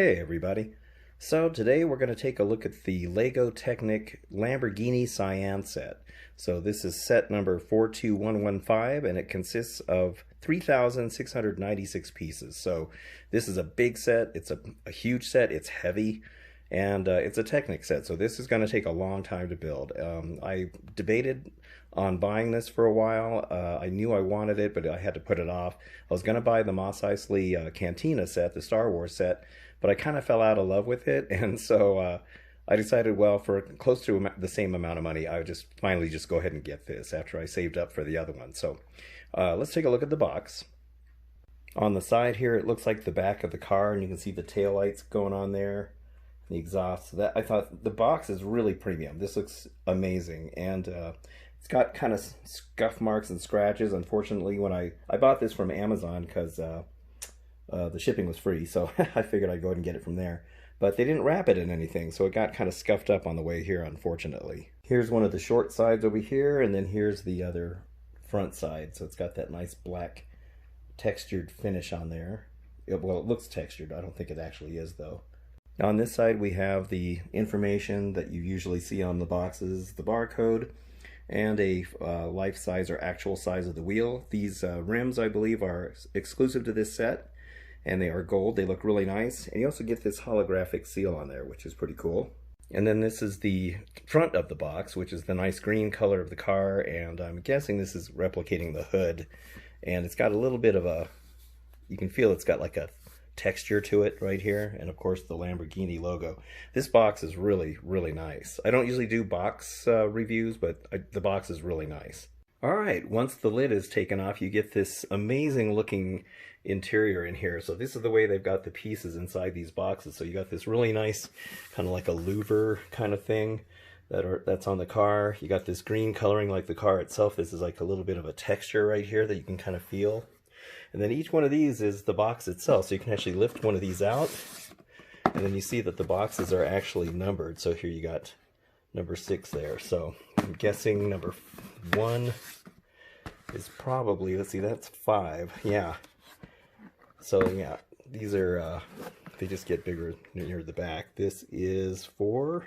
Hey everybody. So today we're going to take a look at the Lego Technic Lamborghini Sian set. So this is set number 42115 and it consists of 3,696 pieces. So this is a big set, it's a huge set, it's heavy, and it's a Technic set. So this is going to take a long time to build. I debated on buying this for a while. I knew I wanted it, but I had to put it off. I was going to buy the Mos Eisley Cantina set, the Star Wars set, but I kind of fell out of love with it, and so I decided, well, for close to the same amount of money, I would just finally just go ahead and get this after I saved up for the other one. So let's take a look at the box. On the side here, it looks like the back of the car, and you can see the taillights going on there, the exhaust. So I thought the box is really premium. This looks amazing, and it's got kind of scuff marks and scratches. Unfortunately, when I bought this from Amazon because the shipping was free, so I figured I'd go ahead and get it from there. But they didn't wrap it in anything, so it got kind of scuffed up on the way here, unfortunately. Here's one of the short sides over here, and then here's the other front side. So it's got that nice black textured finish on there. Well, it looks textured. I don't think it actually is, though. Now on this side, we have the information that you usually see on the boxes, the barcode, and a life size or actual size of the wheel. These rims, I believe, are exclusive to this set, and they are gold. They look really nice, and you also get this holographic seal on there, which is pretty cool. And then this is the front of the box, which is the nice green color of the car, and I'm guessing this is replicating the hood, and it's got a little bit of a, you can feel it's got like a texture to it right here, and of course the Lamborghini logo. This box is really, really nice. I don't usually do box reviews, but the box is really nice. Alright, once the lid is taken off, you get this amazing looking interior in here. So this is the way they've got the pieces inside these boxes. So you got this really nice kind of like a louver kind of thing that's on the car. You got this green coloring like the car itself. This is like a little bit of a texture right here that you can kind of feel. And then each one of these is the box itself. So you can actually lift one of these out, and then you see that the boxes are actually numbered. So here you got number 6 there. So I'm guessing number 1 is probably, let's see, that's 5. Yeah. So yeah, these are, they just get bigger near the back. This is 4.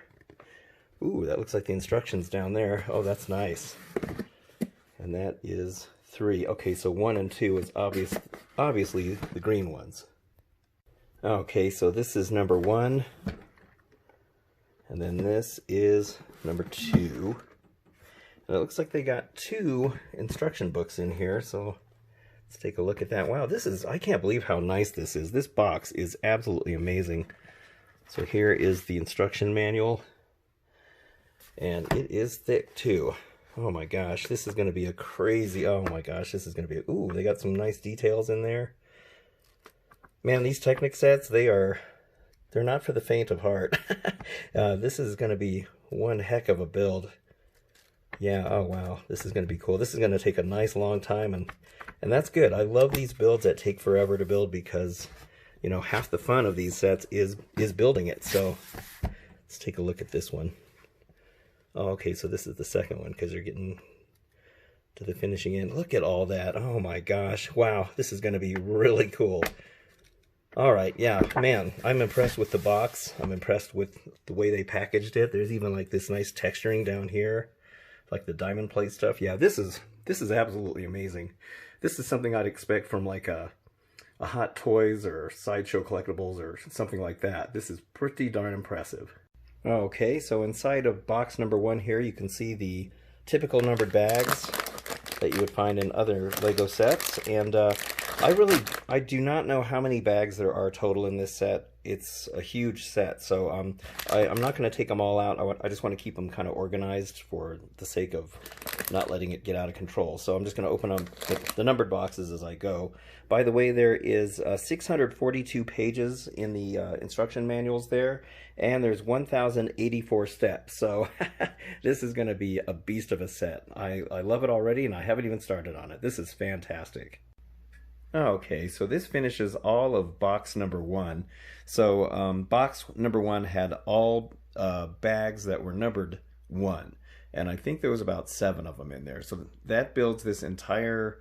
Ooh, that looks like the instructions down there. Oh, that's nice. And that is 3. Okay, so 1 and 2 is obviously the green ones. Okay, so this is number 1. And then this is number 2. And it looks like they got 2 instruction books in here, so let's take a look at that. Wow, this is, I can't believe how nice this is. This box is absolutely amazing. So here is the instruction manual, and it is thick too. Oh my gosh, this is going to be a crazy, oh my gosh, this is going to be, ooh, they got some nice details in there. Man, these Technic sets, they're not for the faint of heart. This is going to be one heck of a build. Yeah, oh wow, this is going to be cool. This is going to take a nice long time, and that's good. I love these builds that take forever to build because, you know, half the fun of these sets is building it. So let's take a look at this one. Oh, okay, so this is the second one because they're getting to the finishing end. Look at all that. Oh my gosh, wow, this is going to be really cool. All right, yeah, man, I'm impressed with the box. I'm impressed with the way they packaged it. There's even like this nice texturing down here, like the diamond plate stuff. Yeah, this is absolutely amazing. This is something I'd expect from like a Hot Toys or Sideshow Collectibles or something like that. This is pretty darn impressive. Okay, so inside of box number 1 here, you can see the typical numbered bags that you would find in other Lego sets, and I do not know how many bags there are total in this set. It's a huge set, so I'm not going to take them all out. I just want to keep them kind of organized for the sake of not letting it get out of control. So I'm just going to open up the numbered boxes as I go. By the way, there is 642 pages in the instruction manuals there, and there's 1,084 steps. So this is going to be a beast of a set. I love it already, and I haven't even started on it. This is fantastic. Okay, so this finishes all of box number 1. So box number 1 had all bags that were numbered 1, and I think there was about 7 of them in there. So that builds this entire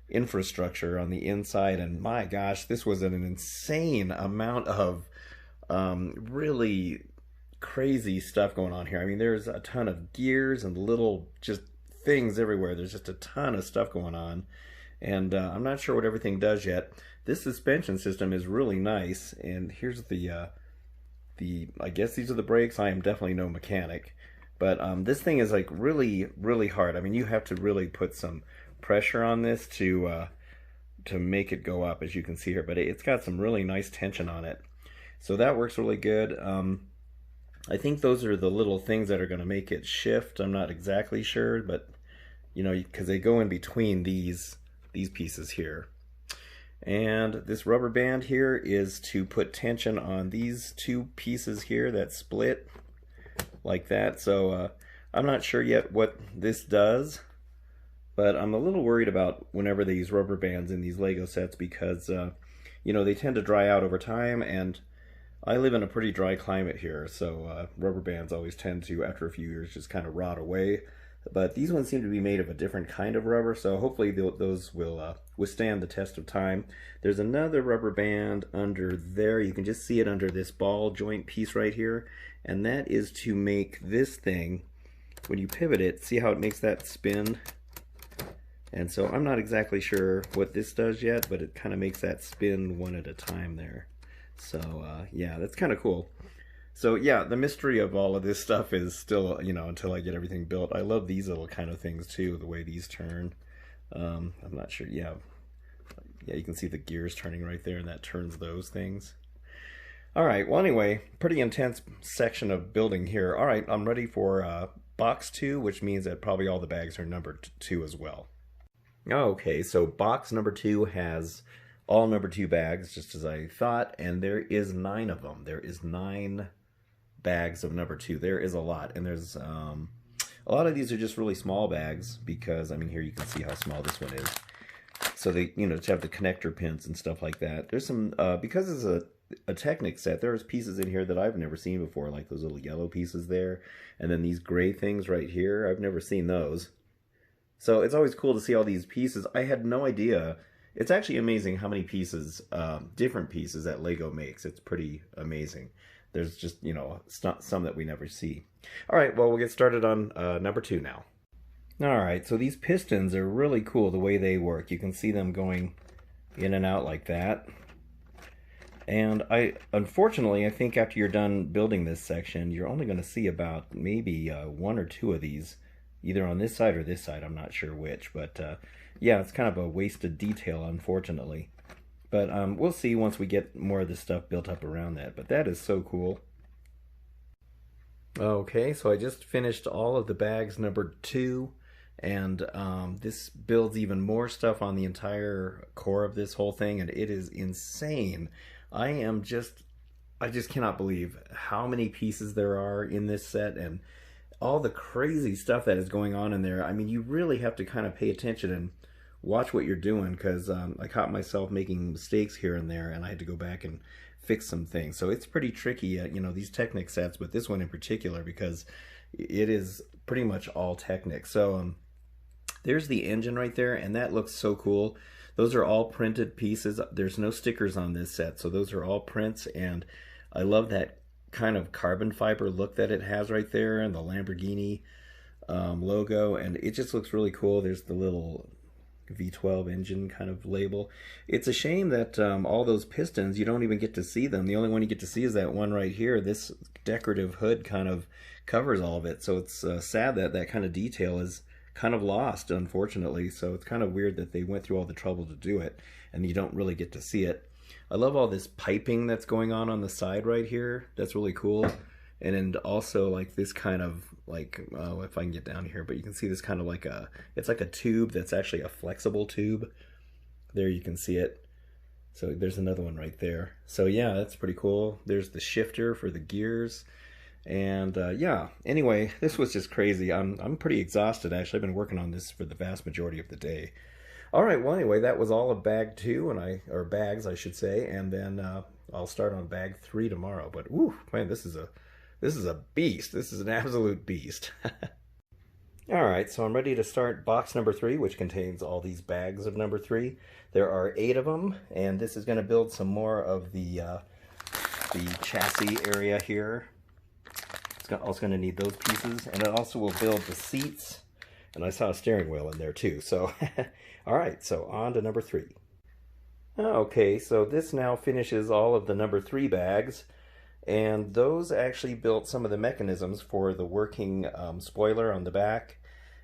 infrastructure on the inside, and my gosh, this was an insane amount of Really crazy stuff going on here. I mean, there's a ton of gears and little just things everywhere. There's just a ton of stuff going on. And I'm not sure what everything does yet. This suspension system is really nice. And here's I guess these are the brakes. I am definitely no mechanic. But this thing is like really, really hard. I mean, you have to really put some pressure on this to make it go up, as you can see here. But it's got some really nice tension on it. So that works really good. I think those are the little things that are going to make it shift. I'm not exactly sure, but you know, because they go in between these pieces here. And this rubber band here is to put tension on these two pieces here that split like that. So I'm not sure yet what this does, but I'm a little worried about whenever they use rubber bands in these Lego sets because you know, they tend to dry out over time, and I live in a pretty dry climate here, so rubber bands always tend to, after a few years, just kind of rot away. But these ones seem to be made of a different kind of rubber, so hopefully those will withstand the test of time. There's another rubber band under there. You can just see it under this ball joint piece right here, and that is to make this thing, when you pivot it, see how it makes that spin? And so I'm not exactly sure what this does yet, but it kind of makes that spin one at a time there. So yeah, that's kind of cool. So yeah, the mystery of all of this stuff is still, you know, until I get everything built. I love these little kind of things too, the way these turn. I'm not sure, yeah, you can see the gears turning right there, and that turns those things. All right, well anyway, pretty intense section of building here. All right, I'm ready for box 2, which means that probably all the bags are numbered 2 as well. Okay, so box number 2 has all number 2 bags, just as I thought, and there is 9 of them. There is 9 bags of number 2. There is a lot, and there's a lot of these are just really small bags because, I mean, here you can see how small this one is. So they, you know, to have the connector pins and stuff like that. There's some, because it's a Technic set, there's pieces in here that I've never seen before, like those little yellow pieces there, and then these gray things right here. I've never seen those. So it's always cool to see all these pieces. I had no idea. It's actually amazing how many pieces, different pieces that Lego makes. It's pretty amazing. There's just, you know, some that we never see. All right, well, we'll get started on number 2 now. All right, so these pistons are really cool the way they work. You can see them going in and out like that. And unfortunately, I think after you're done building this section, you're only going to see about maybe 1 or 2 of these, either on this side or this side. I'm not sure which, but yeah, it's kind of a wasted detail, unfortunately. But we'll see once we get more of this stuff built up around that. But that is so cool. Okay, so I just finished all of the bags numbered 2. And this builds even more stuff on the entire core of this whole thing. And it is insane. I just cannot believe how many pieces there are in this set. And all the crazy stuff that is going on in there. I mean, you really have to kind of pay attention and watch what you're doing, because I caught myself making mistakes here and there, and I had to go back and fix some things. So it's pretty tricky, you know, these Technic sets, but this one in particular, because it is pretty much all Technic. So there's the engine right there, and that looks so cool. Those are all printed pieces. There's no stickers on this set, so those are all prints, and I love that kind of carbon fiber look that it has right there, and the Lamborghini logo, and it just looks really cool. There's the little V12 engine kind of label. It's a shame that all those pistons, you don't even get to see them. The only one you get to see is that one right here. This decorative hood kind of covers all of it, so it's sad that that kind of detail is kind of lost, unfortunately. So it's kind of weird that they went through all the trouble to do it and you don't really get to see it. I love all this piping that's going on the side right here. That's really cool. And also like this kind of like, if I can get down here, but you can see this kind of like it's like a tube that's actually a flexible tube. There you can see it. So there's another one right there. So yeah, that's pretty cool. There's the shifter for the gears. And yeah, anyway, this was just crazy. I'm pretty exhausted, actually. I've been working on this for the vast majority of the day. All right, well, anyway, that was all of bag 2, or bags, I should say, and then I'll start on bag 3 tomorrow. But whew, man, this is a beast. This is an absolute beast. All right, so I'm ready to start box number 3, which contains all these bags of number 3. There are 8 of them, and this is going to build some more of the the chassis area here. It's also going to need those pieces, and it also will build the seats. And I saw a steering wheel in there too. So, all right, so on to number 3. Okay, so this now finishes all of the number 3 bags, and those actually built some of the mechanisms for the working spoiler on the back,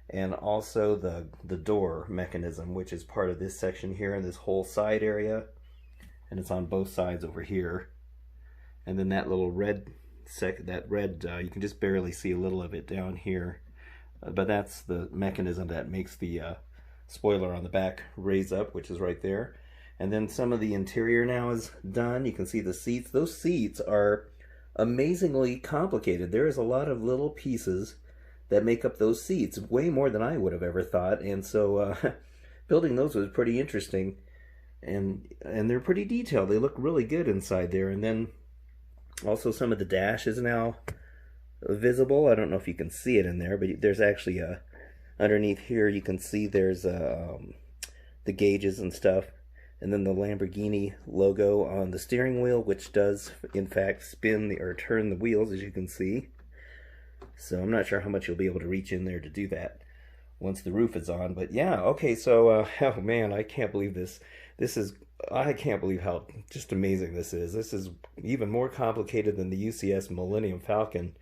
and also the door mechanism, which is part of this section here in this whole side area, and it's on both sides over here. And then that little red you can just barely see a little of it down here, but that's the mechanism that makes the spoiler on the back raise up, which is right there. And then some of the interior now is done. You can see the seats. Those seats are amazingly complicated. There is a lot of little pieces that make up those seats, way more than I would have ever thought. And so building those was pretty interesting, and they're pretty detailed. They look really good inside there. And then also some of the dash is now visible. I don't know if you can see it in there, but there's actually underneath here you can see there's the gauges and stuff. And then the Lamborghini logo on the steering wheel, which does in fact spin or turn the wheels, as you can see. So I'm not sure how much you'll be able to reach in there to do that once the roof is on. But yeah, okay, so oh man, I can't believe this. I can't believe how just amazing this is. This is even more complicated than the UCS Millennium Falcon,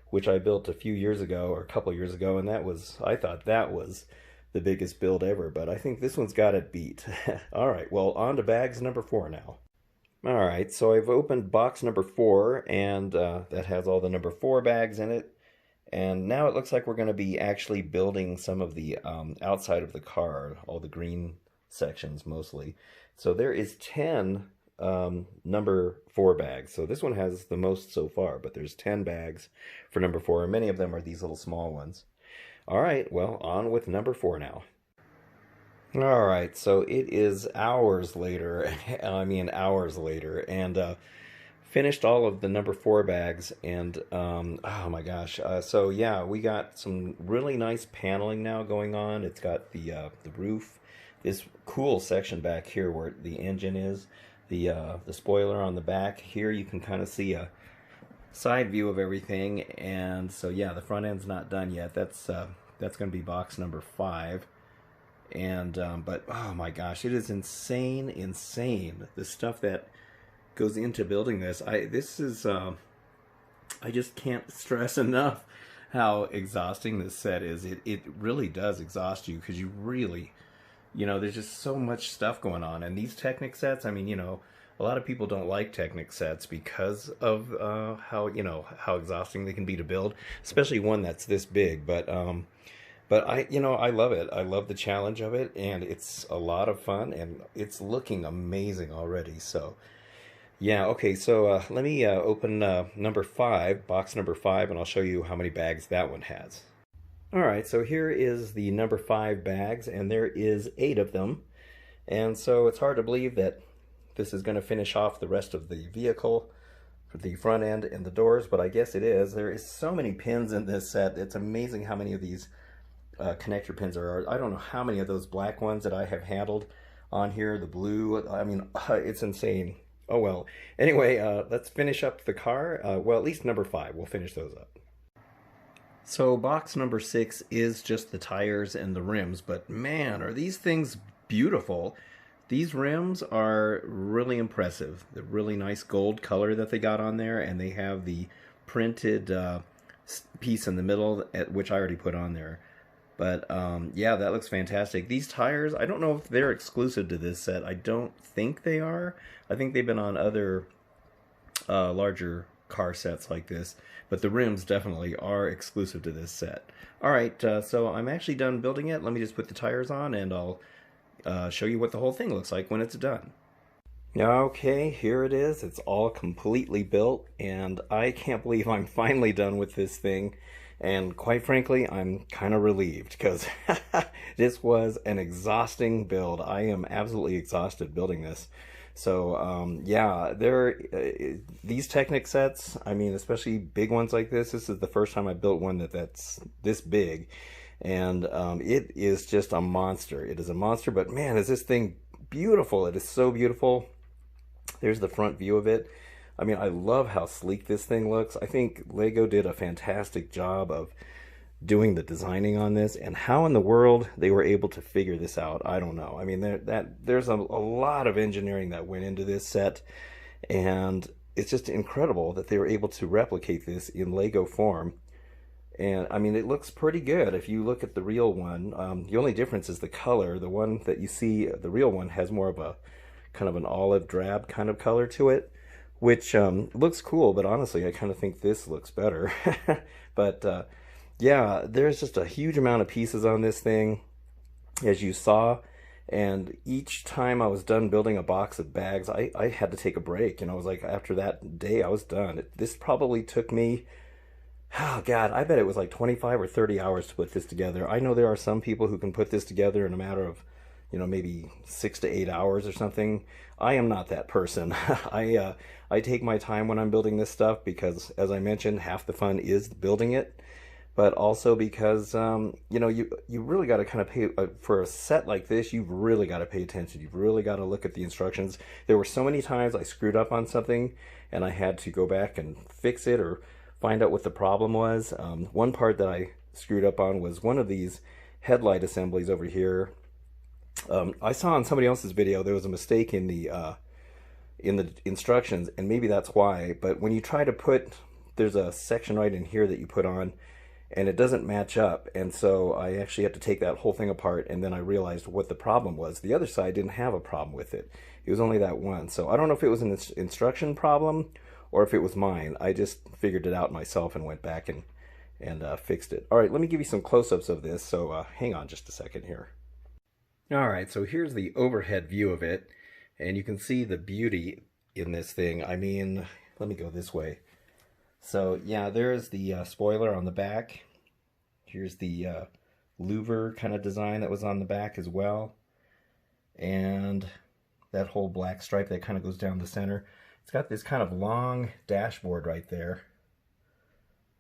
which I built a few years ago, or a couple years ago, and I thought that was the biggest build ever, but I think this one's got it beat. All right, well, on to bags number 4 now. All right, so I've opened box number 4, and that has all the number 4 bags in it. And now it looks like we're going to be actually building some of the outside of the car, all the green sections mostly. So there is 10 number 4 bags. So this one has the most so far, but there's 10 bags for number 4, and many of them are these little small ones. All right, well, on with number 4 now. All right, so it is hours later, I mean hours later, and finished all of the number 4 bags, and oh my gosh, so yeah, we got some really nice paneling now going on. It's got the roof, this cool section back here where the engine is, the spoiler on the back. Here you can kind of see a side view of everything, and so yeah, the front end's not done yet. That's going to be box number 5, and but oh my gosh, it is insane the stuff that goes into building this. I just can't stress enough how exhausting this set is. It really does exhaust you, because you really, there's just so much stuff going on. And these Technic sets, I mean, a lot of people don't like Technic sets because of how exhausting they can be to build, especially one that's this big. But I love it. I love the challenge of it, and it's a lot of fun, and it's looking amazing already. So yeah, okay, so let me open number 5, box number 5, and I'll show you how many bags that one has. All right, so here is the number 5 bags, and there is 8 of them. And so it's hard to believe that this is going to finish off the rest of the vehicle for the front end and the doors, but I guess it is. There is so many pins in this set. It's amazing how many of these connector pins there are. I don't know how many of those black ones that I have handled on here, the blue. I mean, it's insane. Oh well. Anyway, let's finish up the car. Well, at least number 5. We'll finish those up. So box number 6 is just the tires and the rims, but man, are these things beautiful. These rims are really impressive. The really nice gold color that they got on there, and they have the printed piece in the middle, which I already put on there. But yeah, that looks fantastic. These tires, I don't know if they're exclusive to this set. I don't think they are. I think they've been on other larger car sets like this, but the rims definitely are exclusive to this set. All right, so I'm actually done building it. Let me just put the tires on, and I'll show you what the whole thing looks like when it's done. Okay, here it is. It's all completely built, and I can't believe I'm finally done with this thing. And quite frankly, I'm kind of relieved, because this was an exhausting build. I am absolutely exhausted building this. So yeah, these Technic sets, I mean, especially big ones like this is the first time I built one that's this big. And it is just a monster. It is a monster, but man, is this thing beautiful. It is so beautiful. There's the front view of it. I mean, I love how sleek this thing looks. I think Lego did a fantastic job of doing the designing on this, and how in the world they were able to figure this out, I don't know. I mean, there's a lot of engineering that went into this set, and it's just incredible that they were able to replicate this in Lego form. And I mean, it looks pretty good if you look at the real one. The only difference is the color. The one that you see, the real one, has more of a kind of an olive drab kind of color to it, which looks cool, but honestly, I kind of think this looks better. But yeah, there's just a huge amount of pieces on this thing, as you saw. And each time I was done building a box of bags, I had to take a break. You know, it was like after that day, I was done. This probably took me, oh God, I bet it was like 25 or 30 hours to put this together. I know there are some people who can put this together in a matter of, you know, maybe 6 to 8 hours or something. I am not that person. I take my time when I'm building this stuff because, as I mentioned, half the fun is building it. But also because, you know, you really got to kind of pay, for a set like this, you've really got to pay attention. You've really got to look at the instructions. There were so many times I screwed up on something and I had to go back and fix it or find out what the problem was. One part that I screwed up on was one of these headlight assemblies over here. I saw on somebody else's video there was a mistake in the instructions, and maybe that's why. But when you try to put, there's a section right in here that you put on, and it doesn't match up, and so I actually had to take that whole thing apart, and then I realized what the problem was. The other side didn't have a problem with it. It was only that one. So I don't know if it was an instruction problem or if it was mine. I just figured it out myself and went back and fixed it. All right, let me give you some close-ups of this, so hang on just a second here. All right, so here's the overhead view of it, and you can see the beauty in this thing. I mean, let me go this way. So yeah, there's the spoiler on the back. Here's the louver kind of design that was on the back as well. And that whole black stripe that kind of goes down the center. It's got this kind of long dashboard right there.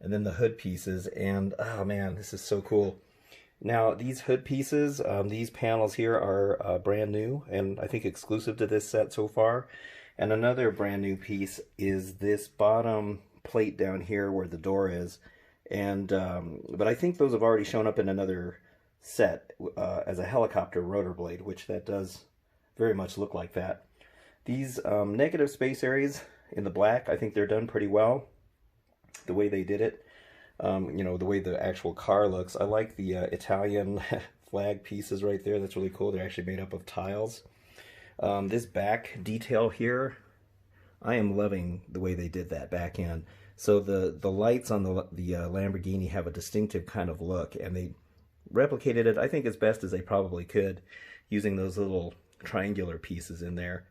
And then the hood pieces, and oh man, this is so cool. Now these hood pieces, these panels here are brand new and I think exclusive to this set so far. And another brand new piece is this bottom plate down here where the door is, and but I think those have already shown up in another set as a helicopter rotor blade, which that does very much look like that. These negative space areas in the black, I think they're done pretty well, the way they did it. You know, the way the actual car looks. I like the Italian flag pieces right there. That's really cool. They're actually made up of tiles. This back detail here, I am loving the way they did that back end. So the lights on the Lamborghini have a distinctive kind of look, and they replicated it, I think, as best as they probably could, using those little triangular pieces in there.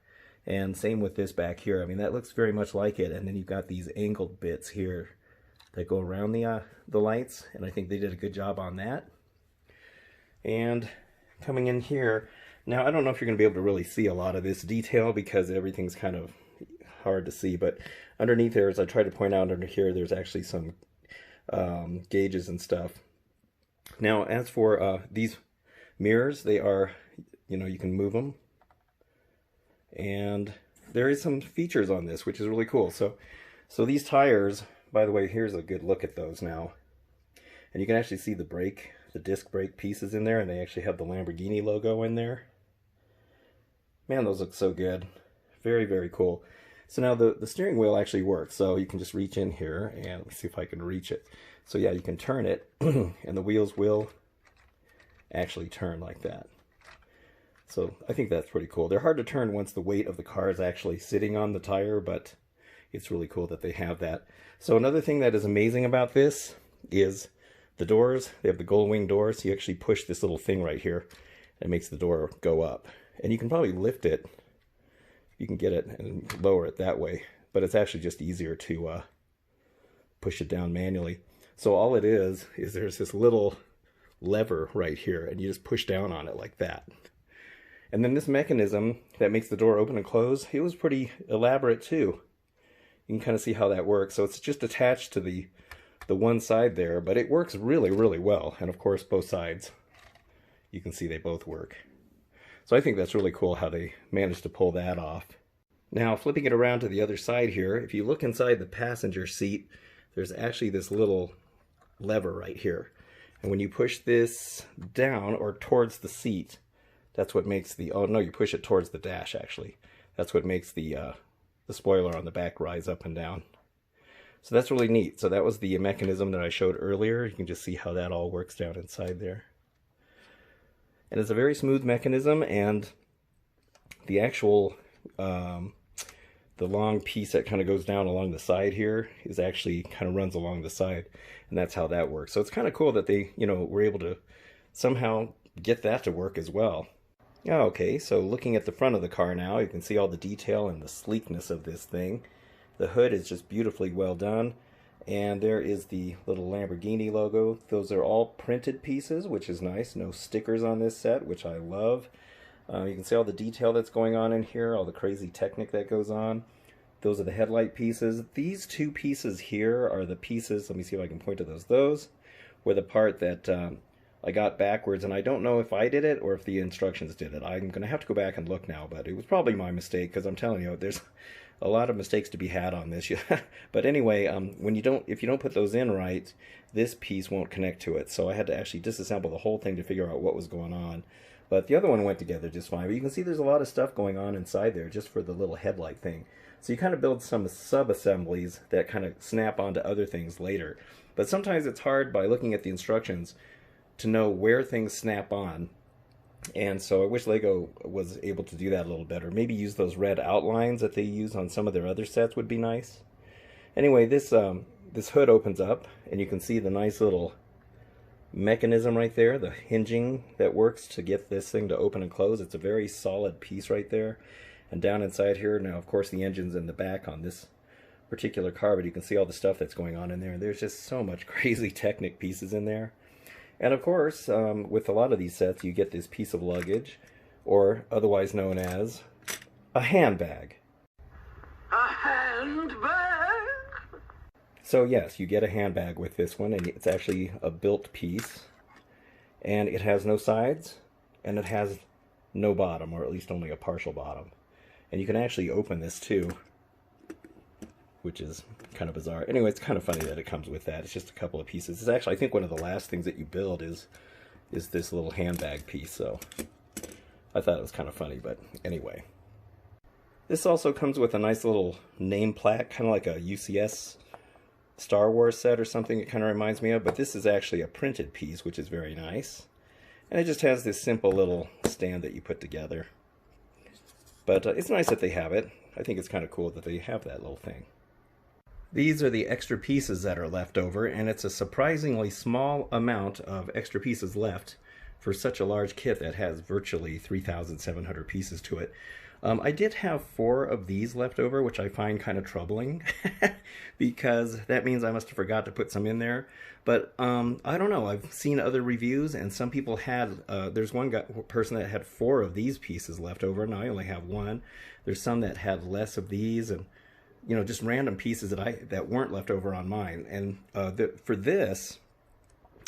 And same with this back here. I mean, that looks very much like it. And then you've got these angled bits here that go around the lights, and I think they did a good job on that. And coming in here, now I don't know if you're going to be able to really see a lot of this detail because everything's kind of hard to see, but underneath there, as I try to point out under here, there's actually some gauges and stuff. Now, as for these mirrors, they are, you know, you can move them, and there is some features on this, which is really cool. So these tires, by the way, here's a good look at those now, and you can actually see the brake, the disc brake pieces in there, and they actually have the Lamborghini logo in there. Man, those look so good. Very, very cool. So now the steering wheel actually works, so you can just reach in here, and let me see if I can reach it. So yeah, you can turn it, and the wheels will actually turn like that. So I think that's pretty cool. They're hard to turn once the weight of the car is actually sitting on the tire, but it's really cool that they have that. So another thing that is amazing about this is the doors. They have the gold wing doors, so you actually push this little thing right here. It makes the door go up. And you can probably lift it. You can get it and lower it that way, but it's actually just easier to push it down manually. So all it is there's this little lever right here, and you just push down on it like that. And then this mechanism that makes the door open and close, it was pretty elaborate too. You can kind of see how that works. So it's just attached to the one side there, but it works really, really well. And of course, both sides, you can see they both work. So I think that's really cool how they managed to pull that off. Now, flipping it around to the other side here, if you look inside the passenger seat, there's actually this little lever right here. And when you push this down or towards the seat, that's what makes the, oh no, you push it towards the dash actually. That's what makes the spoiler on the back rise up and down. So that's really neat. So that was the mechanism that I showed earlier. You can just see how that all works down inside there. And it's a very smooth mechanism, and the actual, the long piece that kind of goes down along the side here is actually kind of runs along the side, and that's how that works. So it's kind of cool that they, were able to somehow get that to work as well. Okay, so looking at the front of the car now, you can see all the detail and the sleekness of this thing. The hood is just beautifully well done, and there is the little Lamborghini logo. Those are all printed pieces, which is nice. No stickers on this set, which I love. You can see all the detail that's going on in here, all the crazy technique that goes on. Those are the headlight pieces. These two pieces here are the pieces, let me see if I can point to those. Those were the part that I got backwards, and I don't know if I did it or if the instructions did it. I'm going to have to go back and look now, but it was probably my mistake, because I'm telling you, there's a lot of mistakes to be had on this. But anyway, if you don't put those in right, this piece won't connect to it. So I had to actually disassemble the whole thing to figure out what was going on. But the other one went together just fine. But you can see there's a lot of stuff going on inside there just for the little headlight thing. So you kind of build some sub-assemblies that kind of snap onto other things later. But sometimes it's hard by looking at the instructions to know where things snap on. And so I wish Lego was able to do that a little better. Maybe use those red outlines that they use on some of their other sets would be nice. Anyway, this hood opens up, and you can see the nice little mechanism right there, the hinging that works to get this thing to open and close. It's a very solid piece right there. And down inside here, now of course the engine's in the back on this particular car, but you can see all the stuff that's going on in there. There's just so much crazy Technic pieces in there. And of course, with a lot of these sets, you get this piece of luggage, or otherwise known as a handbag. A handbag? So yes, you get a handbag with this one, and it's actually a built piece. And it has no sides, and it has no bottom, or at least only a partial bottom. And you can actually open this too, which is kind of bizarre. Anyway, it's kind of funny that it comes with that. It's just a couple of pieces. It's actually, I think, one of the last things that you build is this little handbag piece. So I thought it was kind of funny, but anyway. This also comes with a nice little name plaque, kind of like a UCS Star Wars set or something it kind of reminds me of, but this is actually a printed piece, which is very nice. And it just has this simple little stand that you put together. But it's nice that they have it. I think it's kind of cool that they have that little thing. These are the extra pieces that are left over, and it's a surprisingly small amount of extra pieces left for such a large kit that has virtually 3,700 pieces to it. I did have 4 of these left over, which I find kind of troubling because that means I must have forgot to put some in there. But I don't know. I've seen other reviews, and some people had, there's one person that had 4 of these pieces left over, and I only have 1. There's some that had less of these, and just random pieces that weren't left over on mine. And for this,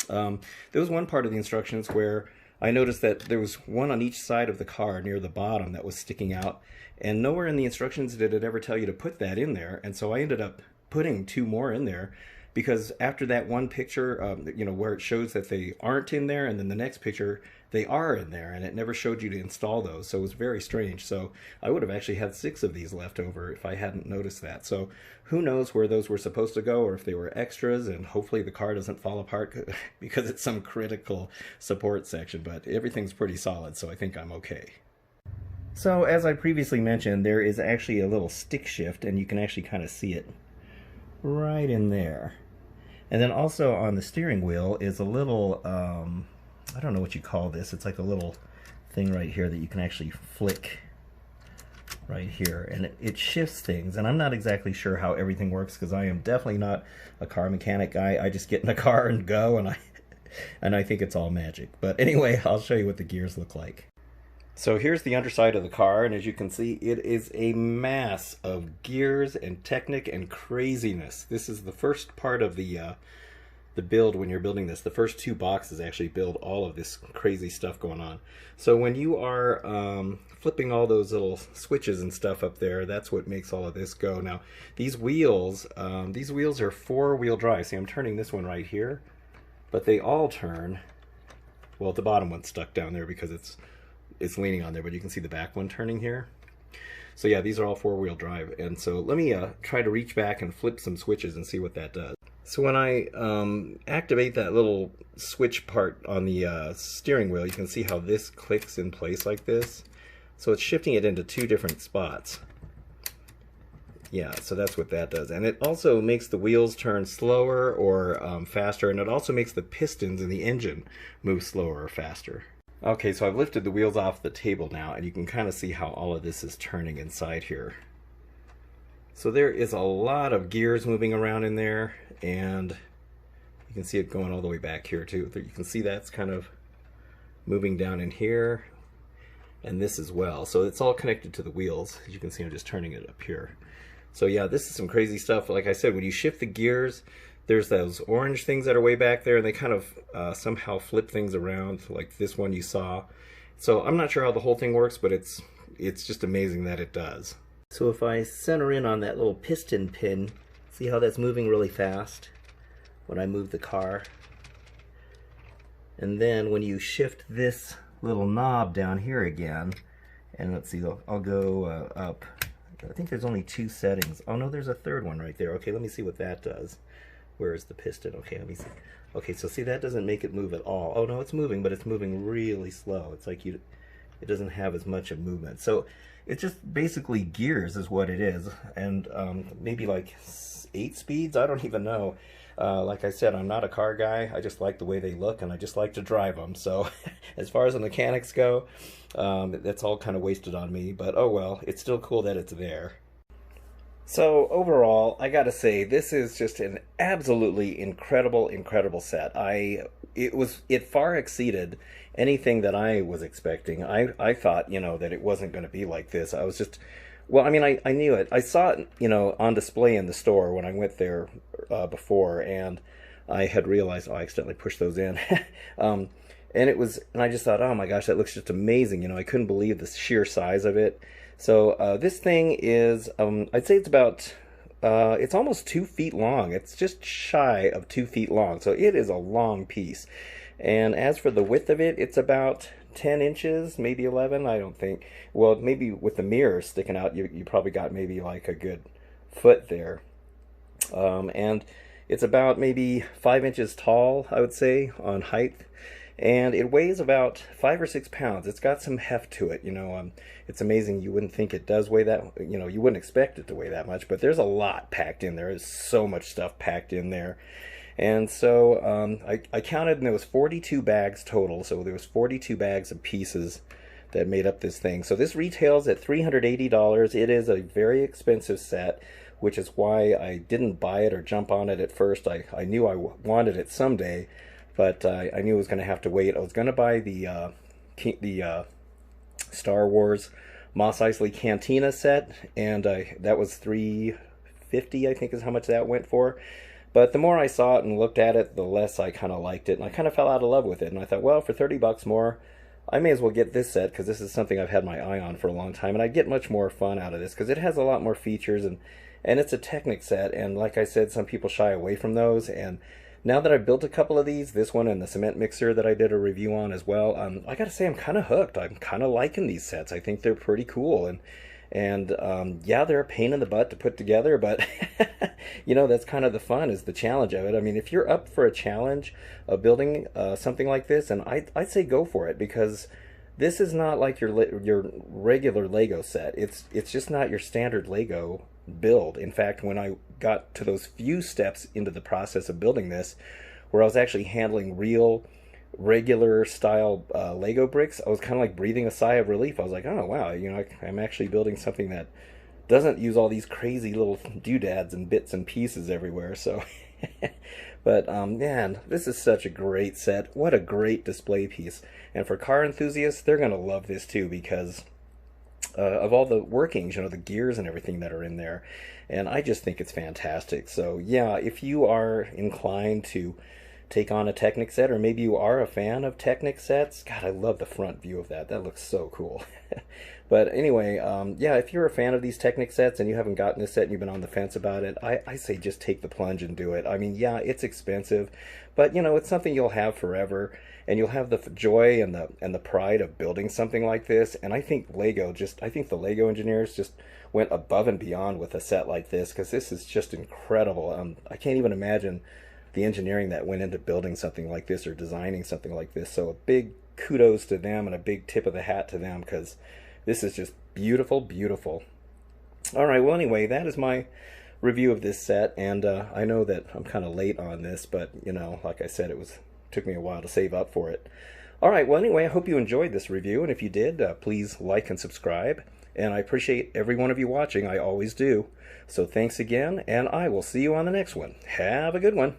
there was one part of the instructions where I noticed that there was one on each side of the car near the bottom that was sticking out, and nowhere in the instructions did it ever tell you to put that in there. And so I ended up putting 2 more in there, because after that one picture, where it shows that they aren't in there, and then the next picture they are in there, and it never showed you to install those. So it was very strange. So I would have actually had 6 of these left over if I hadn't noticed that. So who knows where those were supposed to go, or if they were extras, and hopefully the car doesn't fall apart because it's some critical support section, but everything's pretty solid, so I think I'm okay. So as I previously mentioned, there is actually a little stick shift, and you can actually kind of see it right in there. And then also on the steering wheel is a little, I don't know what you call this. It's like a little thing right here that you can actually flick right here, and it shifts things. And I'm not exactly sure how everything works, because I am definitely not a car mechanic guy. I just get in the car and go, and I think it's all magic. But anyway, I'll show you what the gears look like. So here's the underside of the car, and as you can see, it is a mass of gears and Technic and craziness. This is the first part of the the build when you're building this. The first two boxes actually build all of this crazy stuff going on. So when you are flipping all those little switches and stuff up there, that's what makes all of this go. Now these wheels are four-wheel drive. See, I'm turning this one right here, but they all turn. Well, the bottom one's stuck down there because it's leaning on there, but you can see the back one turning here. So yeah, these are all four-wheel drive. And so let me try to reach back and flip some switches and see what that does. So when I activate that little switch part on the steering wheel, you can see how this clicks in place like this. So it's shifting it into two different spots. Yeah, so that's what that does. And it also makes the wheels turn slower or faster, and it also makes the pistons in the engine move slower or faster. Okay, so I've lifted the wheels off the table now, and you can kind of see how all of this is turning inside here. So there is a lot of gears moving around in there, and you can see it going all the way back here too. You can see that's kind of moving down in here, and this as well. So it's all connected to the wheels. As you can see, I'm just turning it up here. So yeah, this is some crazy stuff. Like I said, when you shift the gears, there's those orange things that are way back there, and they kind of somehow flip things around, like this one you saw. So I'm not sure how the whole thing works, but it's just amazing that it does. So if I center in on that little piston pin, see how that's moving really fast when I move the car? And then when you shift this little knob down here again, and let's see, I'll go up. I think there's only two settings. Oh no, there's a third one right there. Okay, let me see what that does. Where is the piston? Okay, let me see. Okay, so see, that doesn't make it move at all. Oh no, it's moving, but it's moving really slow. It's like it doesn't have as much of movement. So it's just basically gears is what it is, and maybe like 8 speeds. I don't even know. Like I said, I'm not a car guy. I just like the way they look, and I just like to drive them. So as far as the mechanics go, that's all kind of wasted on me. But oh well, it's still cool that it's there. So overall, I gotta say, this is just an absolutely incredible set. It far exceeded anything that I was expecting. I thought, that it wasn't going to be like this. I was just, well, I mean, I knew it. I saw it, on display in the store when I went there before, and I had realized, I accidentally pushed those in. And I just thought, oh my gosh, that looks just amazing. I couldn't believe the sheer size of it. So this thing is, I'd say it's about, it's almost 2 feet long. It's just shy of 2 feet long. So it is a long piece. And as for the width of it, it's about 10 inches, maybe 11, I don't think. Well, maybe with the mirror sticking out, you probably got maybe like a good foot there. And it's about maybe 5 inches tall, I would say, on height. And it weighs about 5 or 6 pounds. It's got some heft to it, it's amazing. You wouldn't think it does weigh that, you wouldn't expect it to weigh that much, but there's a lot packed in there. There's so much stuff packed in there. And so I counted, and there was 42 bags total. So there was 42 bags of pieces that made up this thing. So this retails at $380. It is a very expensive set, which is why I didn't buy it or jump on it at first. I knew I wanted it someday, but I knew I was going to have to wait. I was going to buy the Star Wars Mos Eisley Cantina set, and that was $350, I think is how much that went for. But the more I saw it and looked at it, the less I kind of liked it, and I kind of fell out of love with it. And I thought, well, for 30 bucks more, I may as well get this set, because this is something I've had my eye on for a long time, and I get much more fun out of this because it has a lot more features, and it's a Technic set. And like I said, some people shy away from those, and now that I've built a couple of these, this one and the cement mixer that I did a review on as well, I gotta say I'm kind of hooked. I'm kind of liking these sets. I think they're pretty cool, and yeah, they're a pain in the butt to put together, but that's kind of the fun, is the challenge of it. I mean, if you're up for a challenge of building something like this, and I'd say go for it, because this is not like your regular Lego set. It's just not your standard Lego build. In fact, when I got to those few steps into the process of building this, where I was actually handling real regular style Lego bricks, I was kind of like breathing a sigh of relief. I was like, oh wow, I'm actually building something that doesn't use all these crazy little doodads and bits and pieces everywhere. So but man, this is such a great set. What a great display piece. And for car enthusiasts, they're gonna love this too, because of all the workings, the gears and everything that are in there. And I just think it's fantastic. So yeah, if you are inclined to take on a Technic set, or maybe you are a fan of Technic sets. God, I love the front view of that. That looks so cool. But anyway, yeah, if you're a fan of these Technic sets and you haven't gotten this set and you've been on the fence about it, I say just take the plunge and do it. I mean, yeah, it's expensive, but you know, it's something you'll have forever, and you'll have the joy and the pride of building something like this. And I think I think the Lego engineers just went above and beyond with a set like this, because this is just incredible. I can't even imagine the engineering that went into building something like this or designing something like this. So a big kudos to them and a big tip of the hat to them, because this is just beautiful, beautiful. All right, well, anyway, that is my review of this set, and I know that I'm kind of late on this, but, you know, like I said, took me a while to save up for it. All right, well, anyway, I hope you enjoyed this review, and if you did, please like and subscribe, and I appreciate every one of you watching. I always do. So thanks again, and I will see you on the next one. Have a good one.